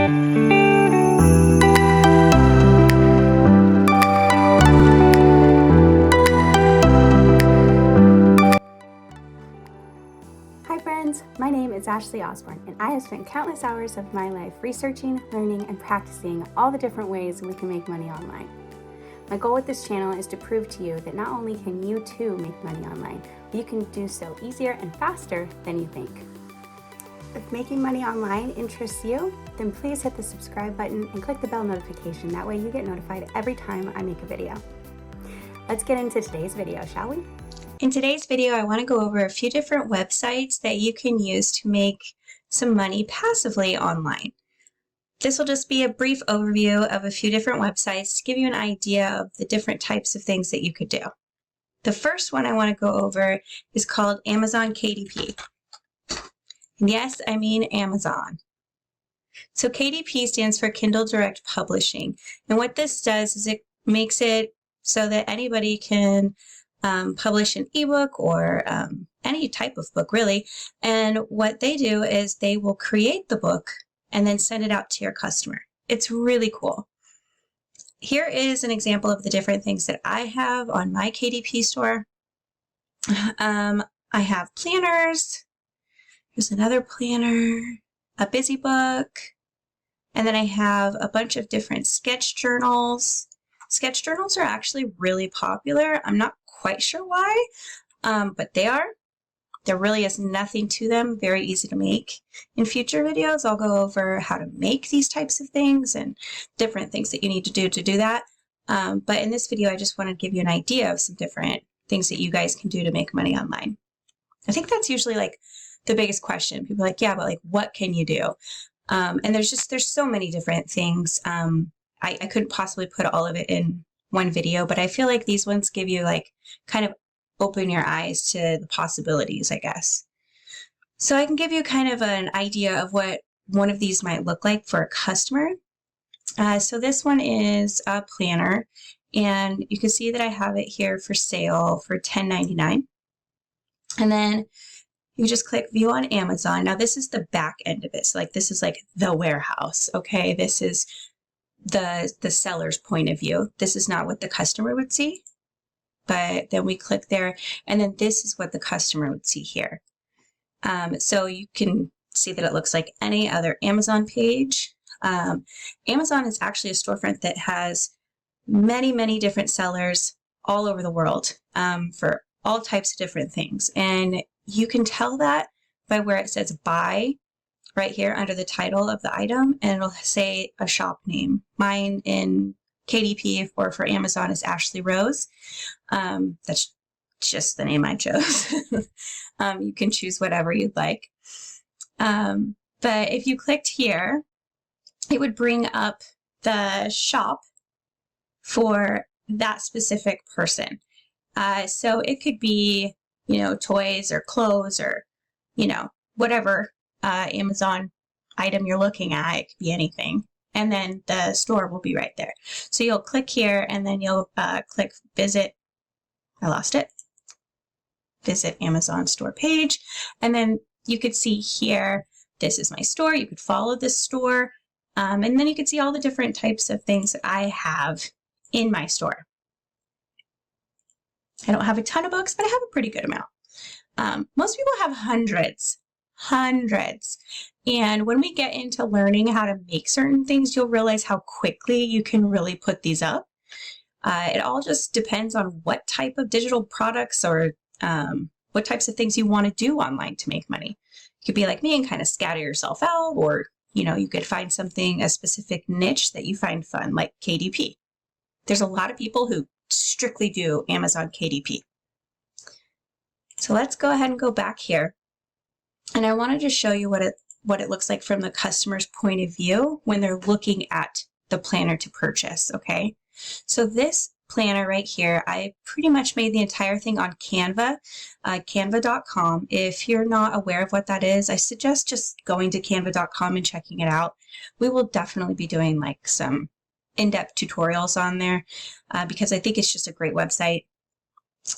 Hi friends, my name is Ashley Osborne, and I have spent countless hours of my life researching, learning, and practicing all the different ways we can make money online. My goal with this channel is to prove to you that not only can you too make money online, but you can do so easier and faster than you think. If making money online interests you, then please hit the subscribe button and click the bell notification. That way you get notified every time I make a video. Let's get into today's video, shall we? In today's video, I want to go over a few different websites that you can use to make some money passively online. This will just be a brief overview of a few different websites to give you an idea of the different types of things that you could do. The first one I want to go over is called Amazon KDP. And yes, I mean Amazon. So KDP stands for Kindle Direct Publishing. And what this does is it makes it so that anybody can publish an ebook or any type of book, really. And what they do is they will create the book and then send it out to your customer. It's really cool. Here is an example of the different things that I have on my KDP store. I have planners. Here's another planner, a busy book, and then I have a bunch of different sketch journals. Sketch journals are actually really popular. I'm not quite sure why, but they are. There really is nothing to them, very easy to make. In future videos, I'll go over how to make these types of things and different things that you need to do that. But in this video, I just want to give you an idea of some different things that you guys can do to make money online. I think that's usually like the biggest question. People are like, yeah, but like, what can you do? And there's so many different things. I couldn't possibly put all of it in one video, but I feel like these ones give you like kind of open your eyes to the possibilities, I guess. So I can give you kind of an idea of what one of these might look like for a customer. So this one is a planner, and you can see that I have it here for sale for $10.99. And then you just click view on Amazon. Now this is the back end of it. So like this is like the warehouse. Okay, this is the seller's point of view. This is not what the customer would see. But then we click there, and then this is what the customer would see here. So you can see that it looks like any other Amazon page. Amazon is actually a storefront that has many, many different sellers all over the world for all types of different things. And you can tell that by where it says buy right here under the title of the item, and it'll say a shop name. Mine in KDP or for Amazon is Ashley Rose. That's just the name I chose. You can choose whatever you'd like. But if you clicked here, it would bring up the shop for that specific person. So it could be, you know, toys or clothes or, you know, whatever Amazon item you're looking at. It could be anything. And then the store will be right there. So you'll click here, and then you'll click visit. I lost it. Visit Amazon store page. And then you could see here, this is my store. You could follow this store. And then you could see all the different types of things that I have in my store. I don't have a ton of books, but I have a pretty good amount. Most people have hundreds. And when we get into learning how to make certain things, you'll realize how quickly you can really put these up. It all just depends on what type of digital products or what types of things you want to do online to make money. You could be like me and kind of scatter yourself out, or, you know, you could find something, a specific niche that you find fun, like KDP. There's a lot of people who strictly do Amazon KDP. So let's go ahead and go back here. And I wanted to show you what it looks like from the customer's point of view when they're looking at the planner to purchase, okay? So this planner right here, I pretty much made the entire thing on Canva, canva.com. If you're not aware of what that is, I suggest just going to canva.com and checking it out. We will definitely be doing like some in-depth tutorials on there because I think it's just a great website.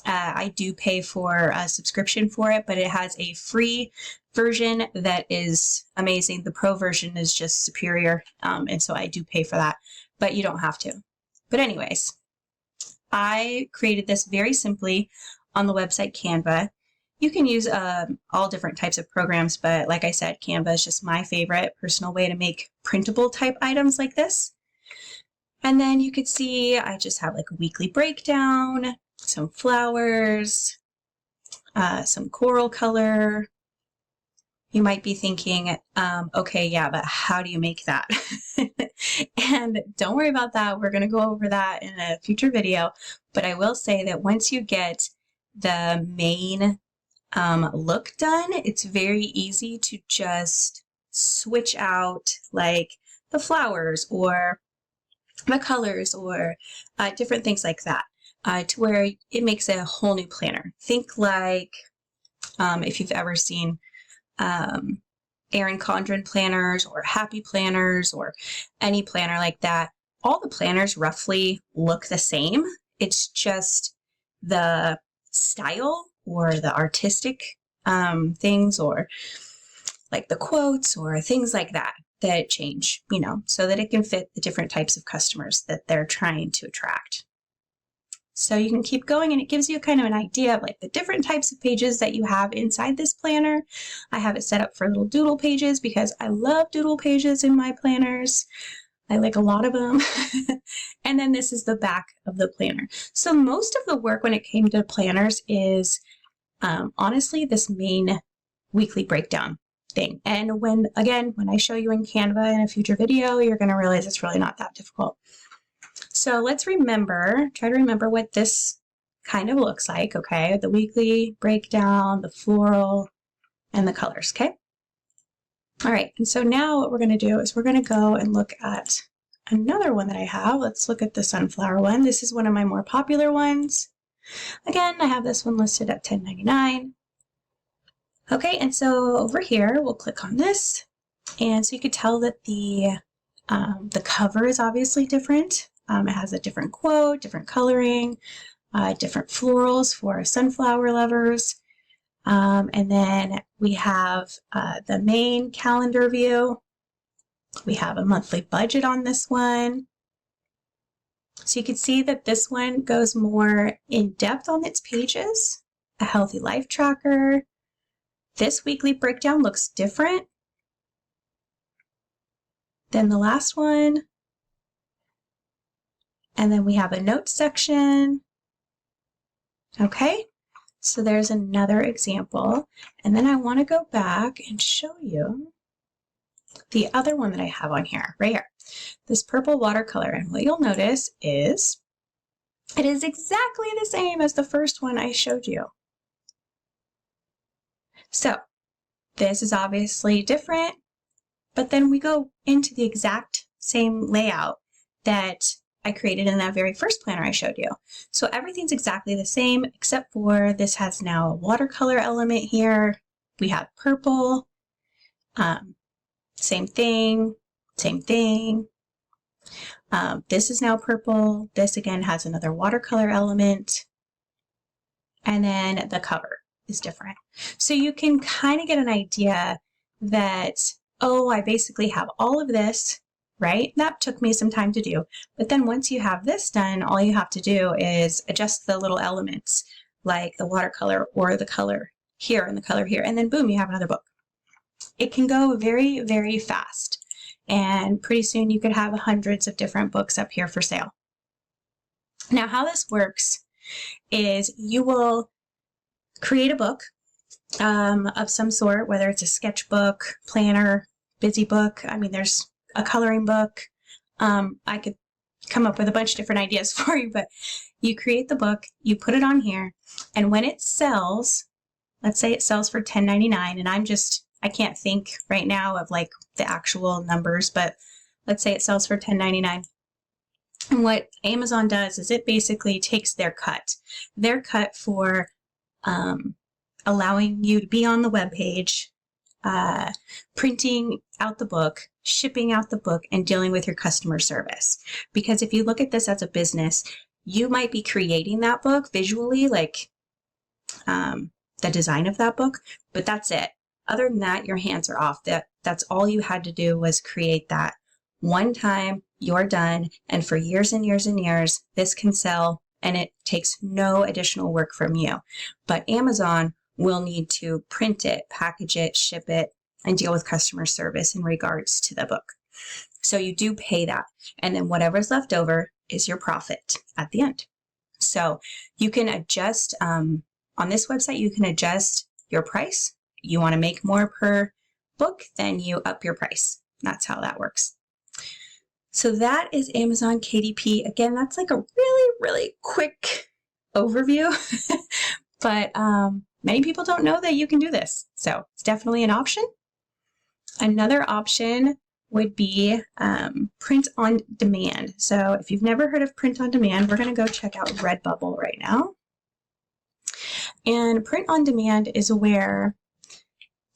I do pay for a subscription for it, but it has a free version that is amazing. The pro version is just superior, and so I do pay for that, but you don't have to. But anyways, I created this very simply on the website Canva. You can use all different types of programs, but like I said, Canva is just my favorite personal way to make printable type items like this. And then you could see I just have like a weekly breakdown, some flowers, some coral color. You might be thinking, okay, yeah, but how do you make that? And don't worry about that. We're going to go over that in a future video. But I will say that once you get the main look done, it's very easy to just switch out like the flowers or the colors or different things like that to where it makes a whole new planner. Think like if you've ever seen Erin Condren planners or Happy planners or any planner like that. All the planners roughly look the same. It's just the style or the artistic things or like the quotes or things like that that change, you know, so that it can fit the different types of customers that they're trying to attract. So you can keep going, and it gives you kind of an idea of like the different types of pages that you have inside this planner. I have it set up for little doodle pages because I love doodle pages in my planners. I like a lot of them. And then this is the back of the planner. So most of the work when it came to planners is honestly this main weekly breakdown thing. And when I show you in Canva in a future video, you're going to realize it's really not that difficult. So let's try to remember what this kind of looks like, okay? The weekly breakdown, the floral, and the colors, okay? All right, and so now what we're going to do is we're going to go and look at another one that I have. Let's look at the sunflower one. This is one of my more popular ones. Again, I have this one listed at $10.99. Okay, and so over here, we'll click on this. And so you could tell that the cover is obviously different. It has a different quote, different coloring, different florals for sunflower lovers. And then we have the main calendar view. We have a monthly budget on this one. So you can see that this one goes more in depth on its pages. A healthy life tracker. This weekly breakdown looks different than the last one. And then we have a notes section. Okay, so there's another example. And then I want to go back and show you the other one that I have on here, right here. This purple watercolor. And what you'll notice is it is exactly the same as the first one I showed you. So this is obviously different, but then we go into the exact same layout that I created in that very first planner I showed you. So everything's exactly the same, except for this has now a watercolor element here. We have purple, same thing, same thing. This is now purple. This again has another watercolor element. And then the cover is different. So you can kind of get an idea that, oh, I basically have all of this, right? That took me some time to do. But then once you have this done, all you have to do is adjust the little elements like the watercolor or the color here and the color here. And then boom, you have another book. It can go very, very fast. And pretty soon you could have hundreds of different books up here for sale. Now, how this works is you will create a book of some sort, whether it's a sketchbook, planner, busy book. I mean, there's a coloring book. I could come up with a bunch of different ideas for you, but you create the book, you put it on here, and when it sells, let's say it sells for $10.99, and I can't think right now of like the actual numbers, but let's say it sells for $10.99. And what Amazon does is it basically takes their cut for allowing you to be on the webpage, printing out the book, shipping out the book, and dealing with your customer service. Because if you look at this as a business, you might be creating that book visually, like the design of that book, but that's it. Other than that, your hands are off. That's all you had to do was create that one time. You're done. And for years and years and years, this can sell, and it takes no additional work from you. But Amazon will need to print it, package it, ship it, and deal with customer service in regards to the book. So you do pay that. And then whatever's left over is your profit at the end. So you can adjust, on this website, you can adjust your price. You want to make more per book, then you up your price. That's how that works. So that is Amazon KDP. Again, that's like a really, really quick overview, but many people don't know that you can do this. So it's definitely an option. Another option would be print on demand. So if you've never heard of print on demand, we're going to go check out Redbubble right now. And print on demand is where,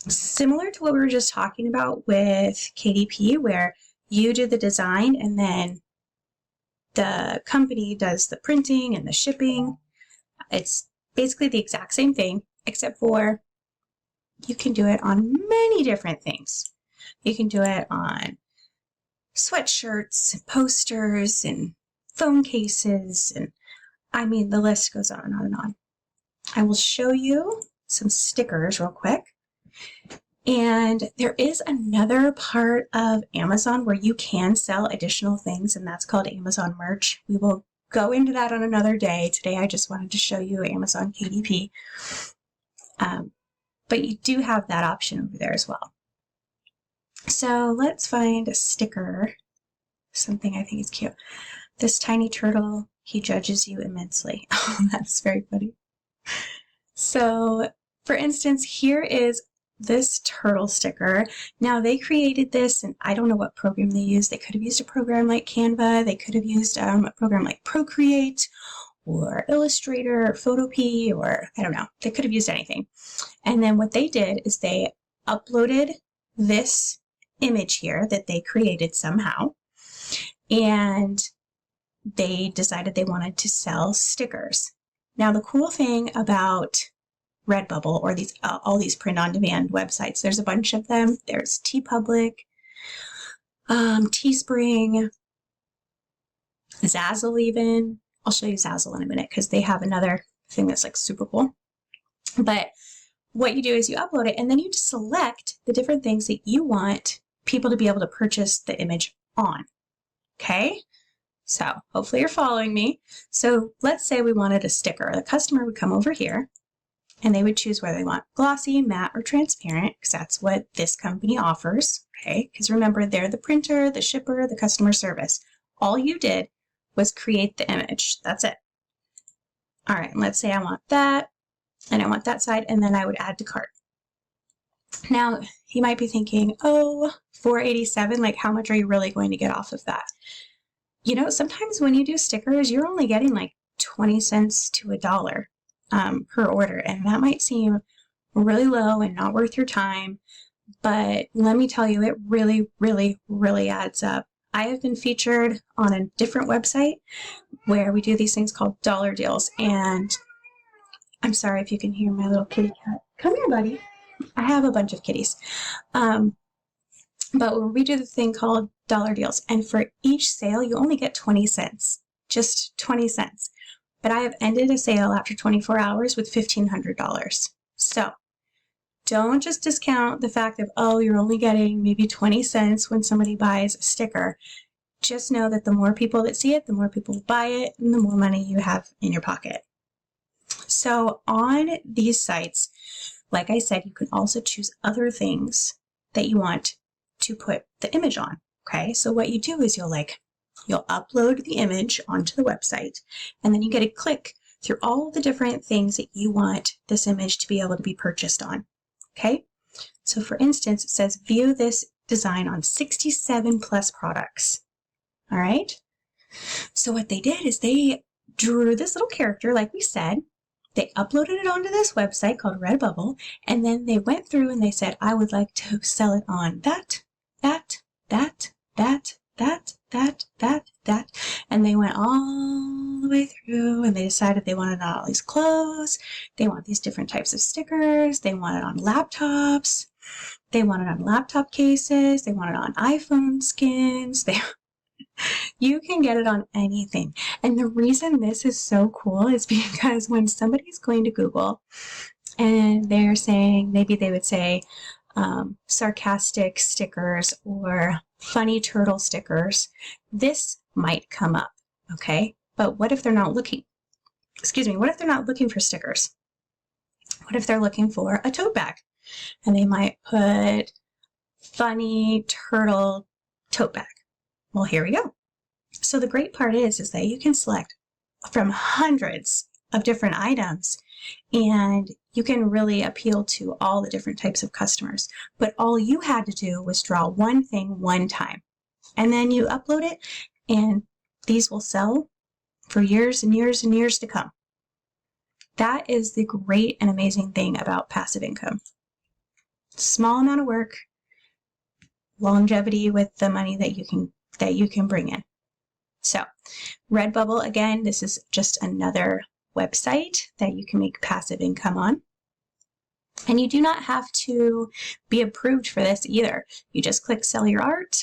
similar to what we were just talking about with KDP, where you do the design and then the company does the printing and the shipping. It's basically the exact same thing, except for you can do it on many different things. You can do it on sweatshirts and posters and phone cases, and I mean, the list goes on and on and on. I will show you some stickers real quick. And there is another part of Amazon where you can sell additional things, and that's called Amazon merch. We will go into that on another day. Today, I just wanted to show you Amazon KDP. But you do have that option over there as well. So let's find a sticker, something I think is cute. This tiny turtle, he judges you immensely. Oh, that's very funny. So, for instance, here is this turtle sticker. Now, they created this, and I don't know what program they used. They could have used a program like Canva. They could have used a program like Procreate or Illustrator or Photopea, or I don't know. They could have used anything. And then what they did is they uploaded this image here that they created somehow, and they decided they wanted to sell stickers. Now, the cool thing about Redbubble, or these all these print-on-demand websites, there's a bunch of them. There's TeePublic, Teespring, Zazzle even. I'll show you Zazzle in a minute because they have another thing that's like super cool. But what you do is you upload it, and then you just select the different things that you want people to be able to purchase the image on. Okay? So hopefully you're following me. So let's say we wanted a sticker. The customer would come over here, and they would choose whether they want glossy, matte, or transparent, because that's what this company offers, okay? Because remember, they're the printer, the shipper, the customer service. All you did was create the image. That's it. All right, and let's say I want that, and I want that side, and then I would add to cart. Now, you might be thinking, oh, $4.87, like how much are you really going to get off of that? You know, sometimes when you do stickers, you're only getting like 20 cents to $1. Per order, and that might seem really low and not worth your time, but let me tell you, it really, really, really adds up. I have been featured on a different website where we do these things called dollar deals, and I'm sorry if you can hear my little kitty cat. Come here, buddy. I have a bunch of kitties. But we do the thing called dollar deals, and for each sale, you only get 20 cents, just 20 cents. But I have ended a sale after 24 hours with $1,500. So don't just discount the fact of, oh, you're only getting maybe 20 cents when somebody buys a sticker. Just know that the more people that see it, the more people buy it, and the more money you have in your pocket. So on these sites, like I said, you can also choose other things that you want to put the image on. Okay, so what you do is you'll upload the image onto the website, and then you get to click through all the different things that you want this image to be able to be purchased on. Okay, so for instance, it says view this design on 67 plus products. All right, so what they did is they drew this little character, like we said. They uploaded it onto this website called Redbubble, and then they went through and they said, I would like to sell it on that, and they went all the way through. decided they wanted all these clothes. They want these different types of stickers. They want it on laptops. They want it on laptop cases. They want it on iPhone skins. You can get it on anything. And the reason this is so cool is because when somebody's going to Google and they're saying, maybe they would say sarcastic stickers or funny turtle stickers, this might come up, okay? But what if they're not looking? What if they're not looking for stickers? What if they're looking for a tote bag? And they might put funny turtle tote bag. Well, here we go. So the great part is that you can select from hundreds of different items, and you can really appeal to all the different types of customers. But all you had to do was draw one thing one time, and then you upload it, and these will sell for years and years and years to come. That is the great and amazing thing about passive income. Small amount of work, longevity with the money that you can bring in. So Redbubble, again, this is just another website that you can make passive income on. And you do not have to be approved for this either. You just click sell your art,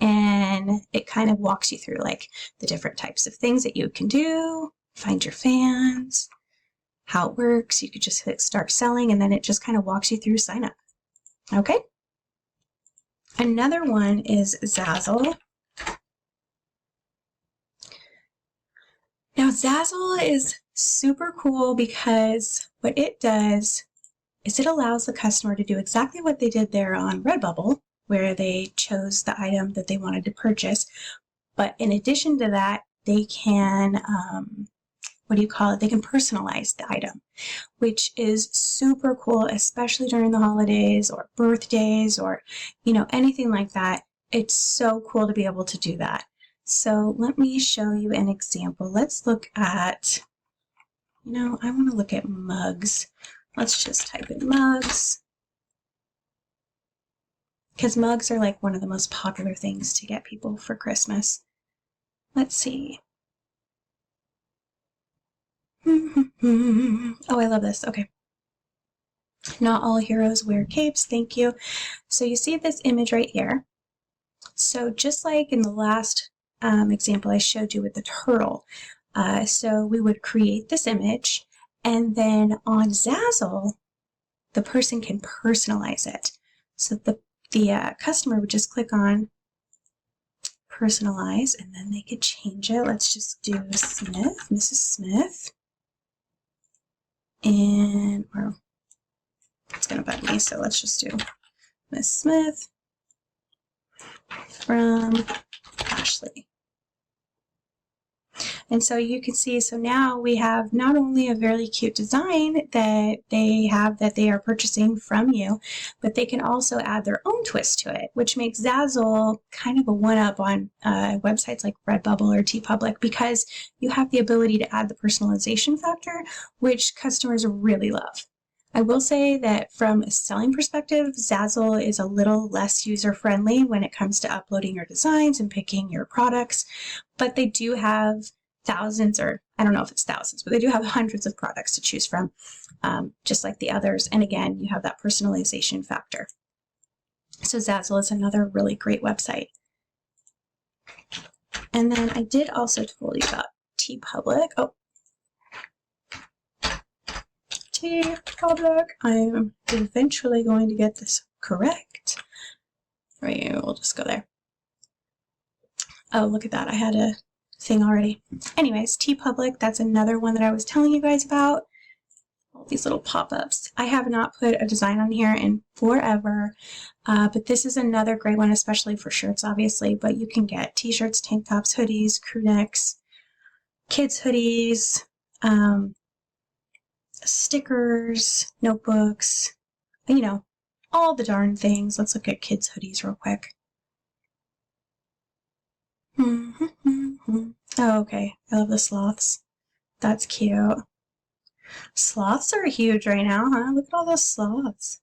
and it kind of walks you through like the different types of things that you can do, find your fans, how it works. You could just hit start selling, and then it just kind of walks you through sign up. Okay. Another one is Zazzle. Now, Zazzle is super cool because what it does is it allows the customer to do exactly what they did there on Redbubble, where they chose the item that they wanted to purchase. But in addition to that, they can, they can personalize the item, which is super cool, especially during the holidays or birthdays or, anything like that. It's so cool to be able to do that. So let me show you an example. Let's look at, I want to look at mugs. Let's just type in mugs, because mugs are like one of the most popular things to get people for Christmas. Let's see. Oh, I love this. Okay. Not all heroes wear capes. Thank you. So you see this image right here. So just like in the last example I showed you with the turtle, so we would create this image, and then on Zazzle, the person can personalize it. So the customer would just click on personalize, and then they could change it. Let's just do Smith, Mrs. Smith. And it's going to bug me, so let's just do Miss Smith from Ashley. And so you can see, so now we have not only a very cute design that they are purchasing from you, but they can also add their own twist to it, which makes Zazzle kind of a one-up on websites like Redbubble or TeePublic, because you have the ability to add the personalization factor, which customers really love. I will say that from a selling perspective, Zazzle is a little less user-friendly when it comes to uploading your designs and picking your products, but they do have thousands, or I don't know if it's thousands, but they do have hundreds of products to choose from, just like the others. And again, you have that personalization factor. So Zazzle is another really great website. And then I did also tell you about TeePublic. Oh, TeePublic. I am eventually going to get this correct. Right, we'll just go there. Oh, look at that. I had a thing already. Anyways, TeePublic, that's another one that I was telling you guys about. All these little pop-ups. I have not put a design on here in forever, but this is another great one, especially for shirts, obviously, but you can get t-shirts, tank tops, hoodies, crew necks, kids hoodies, stickers, notebooks, all the darn things. Let's look at kids hoodies real quick. Oh, okay. I love the sloths. That's cute. Sloths are huge right now, huh? Look at all those sloths.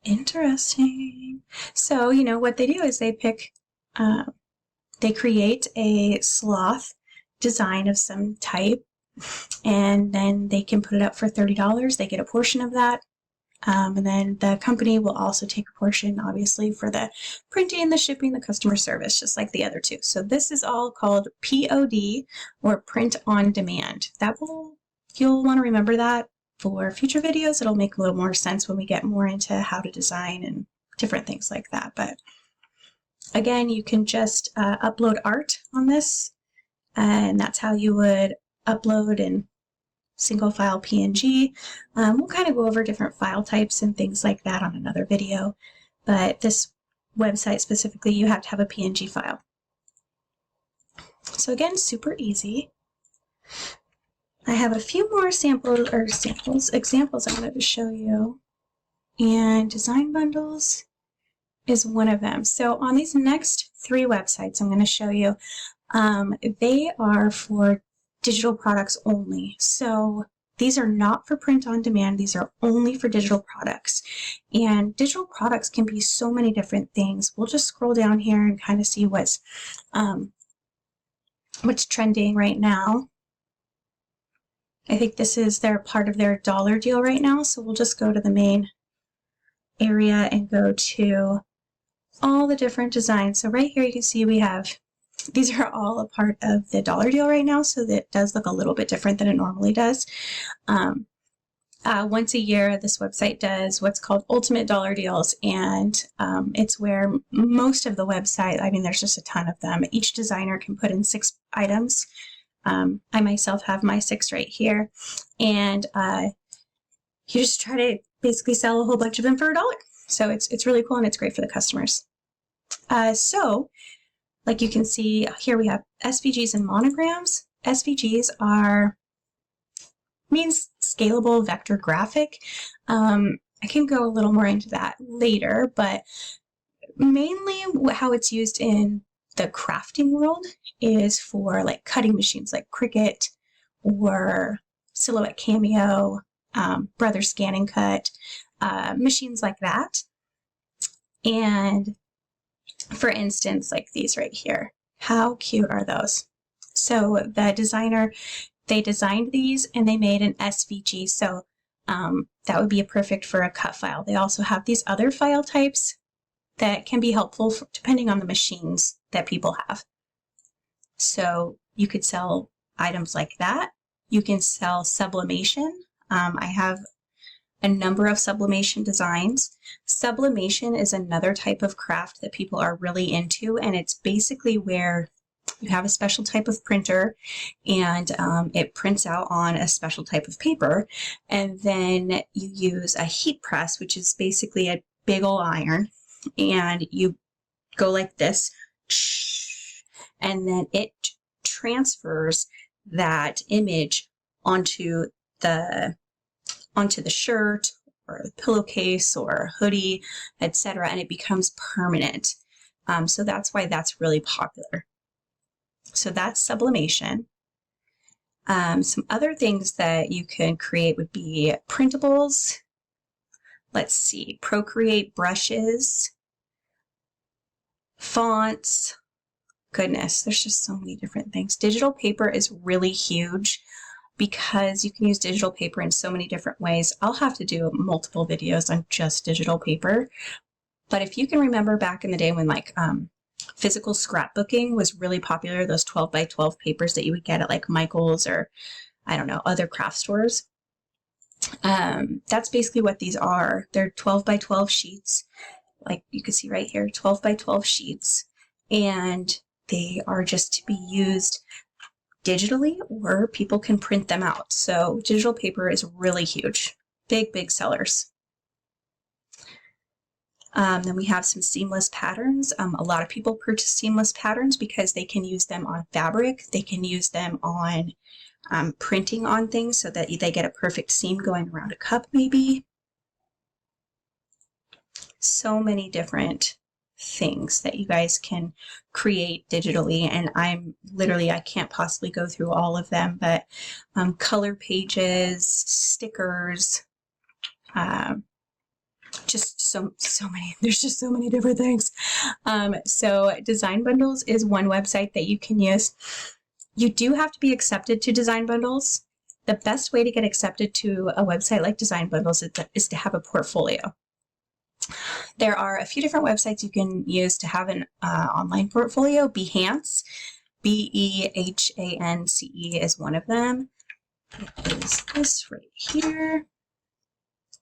Interesting. So, what they do is they pick, they create a sloth design of some type, and then they can put it up for $30. They get a portion of that. And then the company will also take a portion, obviously, for the printing, the shipping, the customer service, just like the other two. So this is all called POD, or print on demand. You'll want to remember that for future videos. It'll make a little more sense when we get more into how to design and different things like that. But again, you can just upload art on this, and that's how you would upload in single file PNG. We'll kind of go over different file types and things like that on another video, but this website specifically, you have to have a PNG file. So again, super easy. I have a few more examples I wanted to show you, and design bundles is one of them. So on these next 3 websites I'm going to show you, they are for digital products only. So these are not for print on demand. These are only for digital products. And digital products can be so many different things. We'll just scroll down here and kind of see what's trending right now. I think they're part of their dollar deal right now. So we'll just go to the main area and go to all the different designs. So right here you can see these are all a part of the dollar deal right now, so that does look a little bit different than it normally does. Once a year, this website does what's called Ultimate Dollar Deals, and it's where most of the website, I mean, there's just a ton of them. Each designer can put in 6 items. I myself have my 6 right here, and you just try to basically sell a whole bunch of them for $1. So it's really cool, and it's great for the customers. So like you can see here, we have SVGs and monograms. SVGs means scalable vector graphic. I can go a little more into that later, but mainly how it's used in the crafting world is for like cutting machines like Cricut or Silhouette Cameo, Brother Scan and Cut, machines like that. And for instance, like these right here, how cute are those? So the designer, they designed these and they made an SVG. So that would be perfect for a cut file. They also have these other file types that can be helpful depending on the machines that people have. So you could sell items like that. You can sell sublimation. I have a number of sublimation designs. Sublimation is another type of craft that people are really into, and it's basically where you have a special type of printer and it prints out on a special type of paper, and then you use a heat press, which is basically a big ol' iron, and you go like this, and then it transfers that image onto the shirt or the pillowcase or hoodie, etc., and it becomes permanent. So that's why that's really popular. So that's sublimation. Some other things that you can create would be printables. Let's see, Procreate brushes, fonts. Goodness, there's just so many different things. Digital paper is really huge because you can use digital paper in so many different ways. I'll have to do multiple videos on just digital paper. But if you can remember back in the day when like physical scrapbooking was really popular, those 12 by 12 papers that you would get at like Michael's or I don't know, other craft stores. That's basically what these are. They're 12 by 12 sheets. Like you can see right here, 12 by 12 sheets. And they are just to be used digitally, or people can print them out. So digital paper is really huge. Big sellers. Then we have some seamless patterns. A lot of people purchase seamless patterns because they can use them on fabric. They can use them on printing on things so that they get a perfect seam going around a cup maybe. So many different things that you guys can create digitally, and I can't possibly go through all of them, but color pages, stickers, just so many. There's just so many different things. So design bundles is one website that you can use. You do have to be accepted to Design Bundles. The best way to get accepted to a website like Design Bundles is to have a portfolio. There are a few different websites you can use to have an online portfolio. Behance, Behance is one of them. It is this right here.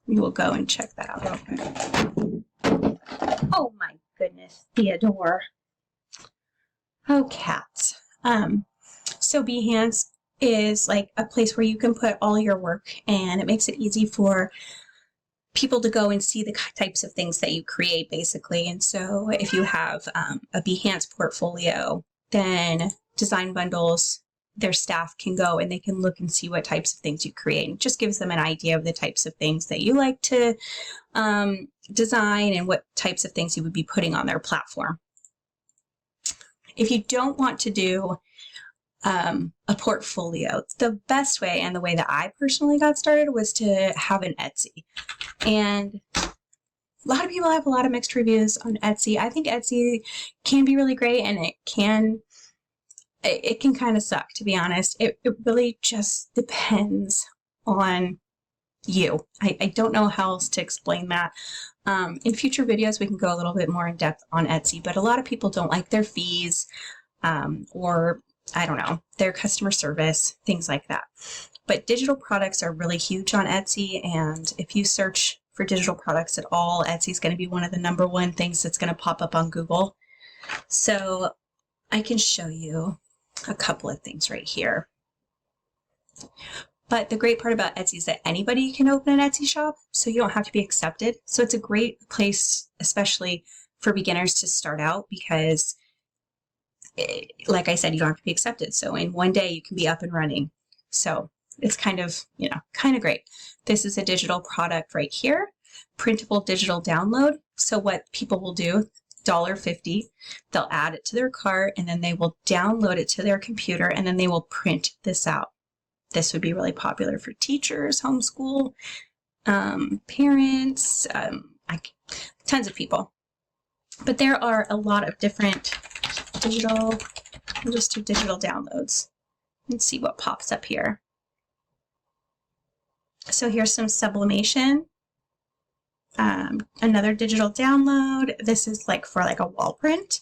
We will go and check that out real quick. Oh my goodness, Theodore. Oh, cats. So Behance is like a place where you can put all your work, and it makes it easy for people to go and see the types of things that you create, basically. And so if you have a Behance portfolio, then Design Bundles, their staff can go and they can look and see what types of things you create. It just gives them an idea of the types of things that you like to design and what types of things you would be putting on their platform. If you don't want to do a portfolio, the best way, and the way that I personally got started, was to have an Etsy. And a lot of people have a lot of mixed reviews on Etsy. I think Etsy can be really great, and it can kind of suck, to be honest. It really just depends on you. I don't know how else to explain that. In future videos, we can go a little bit more in depth on Etsy, but a lot of people don't like their fees, or I don't know, their customer service, things like that. But digital products are really huge on Etsy, and if you search for digital products at all, Etsy is going to be one of the #1 things that's going to pop up on Google. So I can show you a couple of things right here. But the great part about Etsy is that anybody can open an Etsy shop, so you don't have to be accepted. So it's a great place, especially for beginners, to start out, because like I said, you don't have to be accepted. So in one day you can be up and running. So it's kind of great. This is a digital product right here, printable digital download. So what people will do, $1.50, they'll add it to their cart, and then they will download it to their computer, and then they will print this out. This would be really popular for teachers, homeschool, parents, tons of people. But there are a lot of different digital, I'll just do digital downloads and see what pops up here. So here's some sublimation, another digital download. This is like for like a wall print.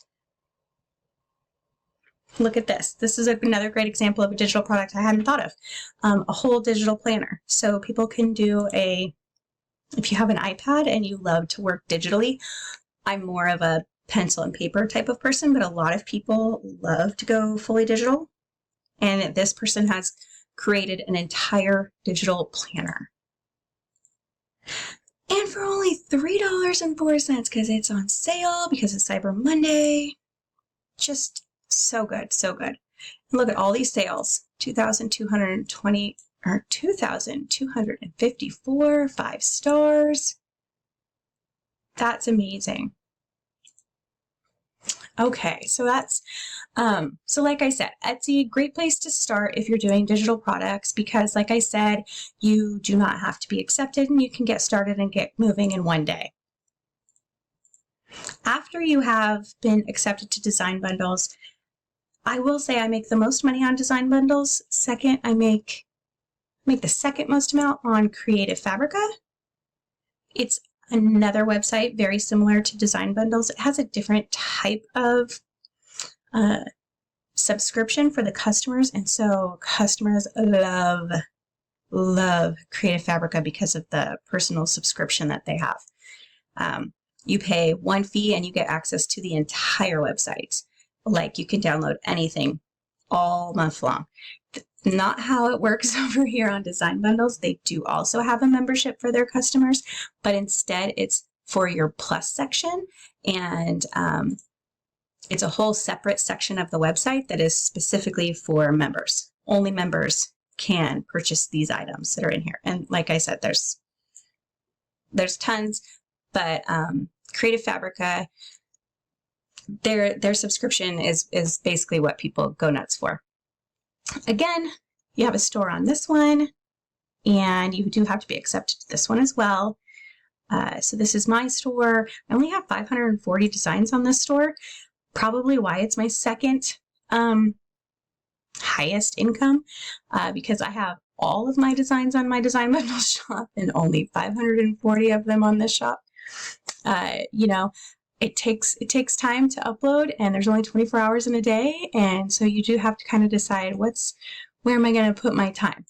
Look at this. This is another great example of a digital product I hadn't thought of. A whole digital planner. So people can do if you have an iPad and you love to work digitally, I'm more of a pencil and paper type of person, but a lot of people love to go fully digital. And this person has created an entire digital planner. And for only $3.04, because it's on sale, because it's Cyber Monday. Just so good, so good. And look at all these sales. 2,220 or 2,254, 5 stars. That's amazing. Okay, so that's, so like I said, Etsy, great place to start if you're doing digital products, because like I said, you do not have to be accepted, and you can get started and get moving in one day. After you have been accepted to Design Bundles, I will say I make the most money on Design Bundles. Second, I make the second most amount on Creative Fabrica. It's another website very similar to Design Bundles. It has a different type of subscription for the customers, and so customers love Creative Fabrica because of the personal subscription that they have. You pay one fee and you get access to the entire website. Like, you can download anything all month long. Not how it works over here on Design Bundles. They do also have a membership for their customers, but instead it's for your Plus section, and it's a whole separate section of the website that is specifically for members. Only members can purchase these items that are in here. And like I said, there's tons, but Creative Fabrica, their subscription is basically what people go nuts for. Again, you have a store on this one, and you do have to be accepted to this one as well. So this is my store. I only have 540 designs on this store, probably why it's my second highest income because I have all of my designs on my design bundle shop and only 540 of them on this shop. You know, it takes time to upload, and there's only 24 hours in a day, and so you do have to kind of decide where am I going to put my time.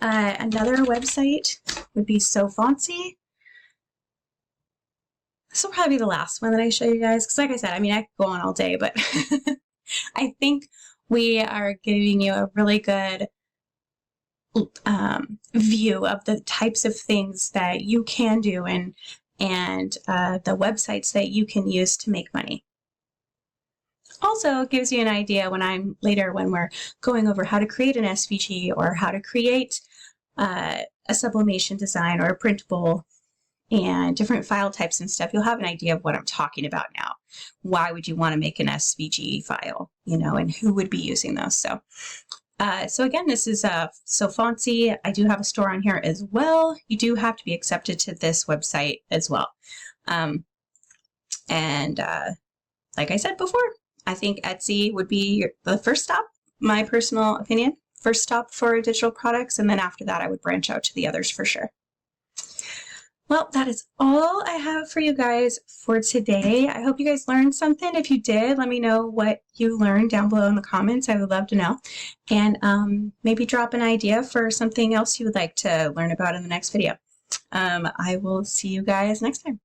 Another website would be So Fancy. This will probably be the last one that I show you guys, because like I said, I mean, I could go on all day, but I think we are giving you a really good view of the types of things that you can do and the websites that you can use to make money. Also gives you an idea when we're going over how to create an SVG or how to create a sublimation design or a printable and different file types and stuff. You'll have an idea of what I'm talking about now. Why would you want to make an SVG file, you know, and who would be using those? So again, this is So Fancy. I do have a store on here as well. You do have to be accepted to this website as well. Like I said before, I think Etsy would be the first stop, my personal opinion, first stop for digital products. And then after that, I would branch out to the others for sure. Well, that is all I have for you guys for today. I hope you guys learned something. If you did, let me know what you learned down below in the comments. I would love to know. And maybe drop an idea for something else you would like to learn about in the next video. I will see you guys next time.